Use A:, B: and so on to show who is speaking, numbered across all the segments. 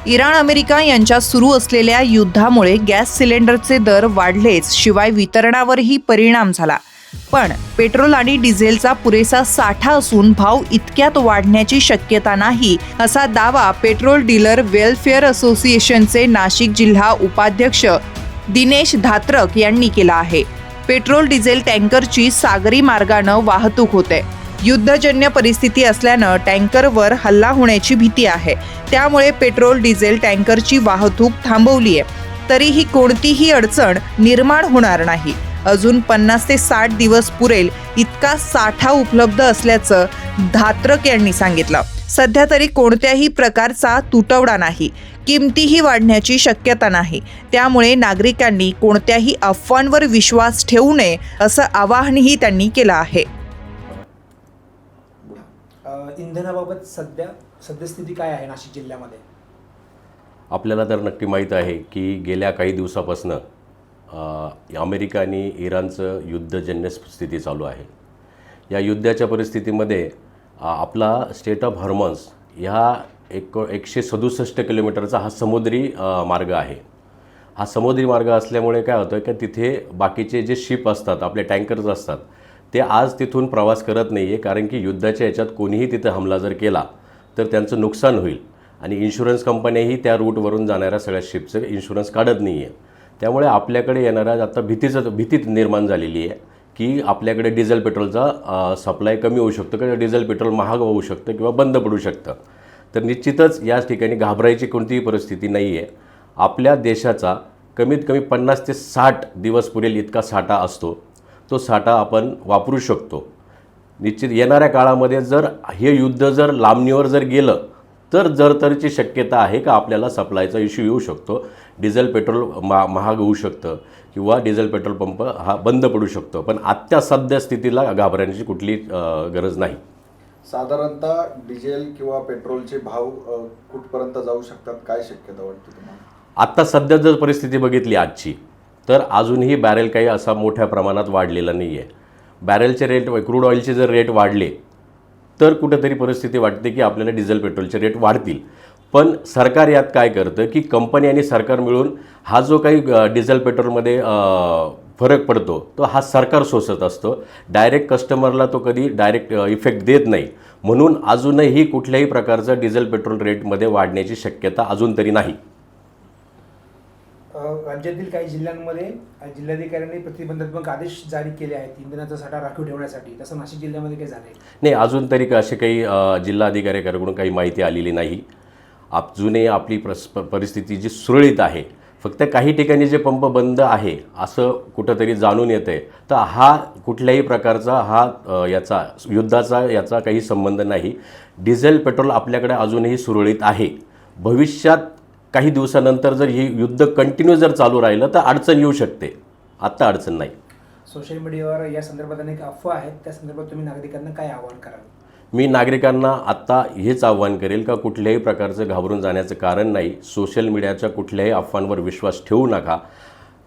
A: Iran America यांच्यात सुरू असलेल्या युद्धामुळे गॅस सिलेंडरचे दर वाढलेच, शिवाय वितरणावरही परिणाम झाला. पण पेट्रोल आणि डिझेलचा पुरेसा साठा असून भाव इतक्यात वाढण्याची शक्यता नाही, असा दावा पेट्रोल डीलर वेलफेअर असोसिएशनचे नाशिक जिल्हा उपाध्यक्ष दिनेश धात्रक यांनी केला आहे. पेट्रोल डिझेल टँकरची सागरी मार्गानं वाहतूक होते. युद्धजन्य परिस्थिती असल्यानं टँकरवर हल्ला होण्याची भीती आहे. त्यामुळे पेट्रोल डिझेल टँकरची वाहतूक थांबवली आहे. तरीही कोणतीही अडचण निर्माण होणार नाही. अजून 50 ते 60 दिवस पुरेल इतका साठा उपलब्ध असल्याचं धात्रक यांनी सांगितलं. सध्या तरी कोणत्याही प्रकारचा तुटवडा नाही, किमतीही वाढण्याची शक्यता नाही. त्यामुळे नागरिकांनी कोणत्याही अफवांवर विश्वास ठेवू नये, असं आवाहनही त्यांनी केलं आहे.
B: इंधनाबाबत सद्यस्थिती काय आहे नाशिक जिल्ह्यामध्ये?
C: आपल्याला तर नक्की माहीत आहे की गेल्या काही दिवसापासून अमेरिका आणि इराणचं युद्धजन्य स्थिती चालू आहे. या युद्धाच्या परिस्थितीमध्ये आपला स्टेट ऑफ हॉर्मन्स ह्या 167 किलोमीटरचा हा समुद्री मार्ग आहे. हा समुद्री मार्ग असल्यामुळे काय होतं की तिथे बाकीचे जे शिप असतात, आपले टँकर्स असतात, ते आज तिथून प्रवास करत नाही आहे. कारण की युद्धाच्या याच्यात कोणीही तिथे हमला जर केला तर त्यांचं नुकसान होईल आणि इन्शुरन्स कंपन्याही त्या रूटवरून जाणाऱ्या सगळ्या शिपचं इन्शुरन्स काढत नाही आहे. त्यामुळे आपल्याकडे येणाऱ्या आता भीती निर्माण झालेली आहे की आपल्याकडे डिझेल पेट्रोलचा सप्लाय कमी होऊ शकतो किंवा डिझेल पेट्रोल महाग होऊ शकतं किंवा बंद पडू शकतं. तर निश्चितच याच ठिकाणी घाबरायची कोणतीही परिस्थिती नाही आहे. आपल्या देशाचा कमीत कमी 50 ते 60 दिवस पुरेल इतका साठा असतो. तो साठा आपण वापरू शकतो. निश्चित येणाऱ्या काळामध्ये जर हे युद्ध जर लांबणीवर जर गेलं तर जरतरची शक्यता आहे का आपल्याला सप्लायचा इश्यू येऊ शकतो. डिझेल पेट्रोल महाग होऊ शकतं किंवा डिझेल पेट्रोल पंप हा बंद पडू शकतो. पण आत्ता सध्या स्थितीला घाबरण्याची कुठली गरज नाही.
D: साधारणतः डिझेल किंवा पेट्रोलचे भाव कुठपर्यंत जाऊ शकतात, काय शक्यता वाटते तुम्हाला?
C: आत्ता सध्या जर परिस्थिती बघितली आजची, तर अजूनही बॅरेल काही असा मोठ्या प्रमाणात वाढलेला नाही आहे. बॅरेलचे रेट, क्रूड ऑइलचे जर रेट वाढले तर कुठेतरी परिस्थिती वाटते की आपल्याला डिझेल पेट्रोलचे रेट वाढतील. पण सरकार यात काय करतं की कंपनी आणि सरकार मिळून हा जो काही डिझेल पेट्रोलमध्ये फरक पडतो तो हा सरकार सोसत असतो. डायरेक्ट कस्टमरला तो कधी डायरेक्ट इफेक्ट देत नाही. म्हणून अजूनही कुठल्याही प्रकारचं डिझेल पेट्रोल रेटमध्ये वाढण्याची शक्यता अजून तरी नाही.
B: राज्यातील काही जिल्ह्यांमध्ये जिल्हाधिकाऱ्यांनी प्रतिबंधात्मक आदेश जारी केले आहेत इंधनाचा साठा राखीव ठेवण्यासाठी. तसं नाशिक जिल्ह्यामध्ये काय झाले
C: नाही. अजून तरी असे काही जिल्हाधिकाऱ्यांकडून काही माहिती आलेली नाही. अजूनही आपली परिस्थिती जी सुरळीत आहे. फक्त काही ठिकाणी जे पंप बंद आहे असं कुठंतरी जाणून येतं आहे. तर हा कुठल्याही प्रकारचा याचा युद्धाचा याचा काही संबंध नाही. डिझेल पेट्रोल आपल्याकडे अजूनही सुरळीत आहे. भविष्यात काही दिवसानंतर जर हे युद्ध कंटिन्यू जर चालू राहिलं तर अडचण येऊ शकते. आत्ता अडचण नाही.
B: सोशल मीडियावर या संदर्भात अनेक अफवा आहेत, त्या संदर्भात तुम्ही नागरिकांना काय आवाहन कराल?
C: मी नागरिकांना आत्ता हेच आव्हान करेल का कुठल्याही प्रकारचं घाबरून जाण्याचं कारण नाही. सोशल मीडियाच्या कुठल्याही अफवांवर विश्वास ठेवू नका.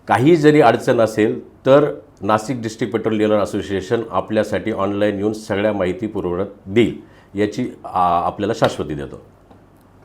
C: काही जरी अडचण असेल तर Nashik district petrol dealer association आपल्यासाठी ऑनलाईन येऊन सगळ्या माहिती पुरवत देईल, याची आपल्याला शाश्वती देतो.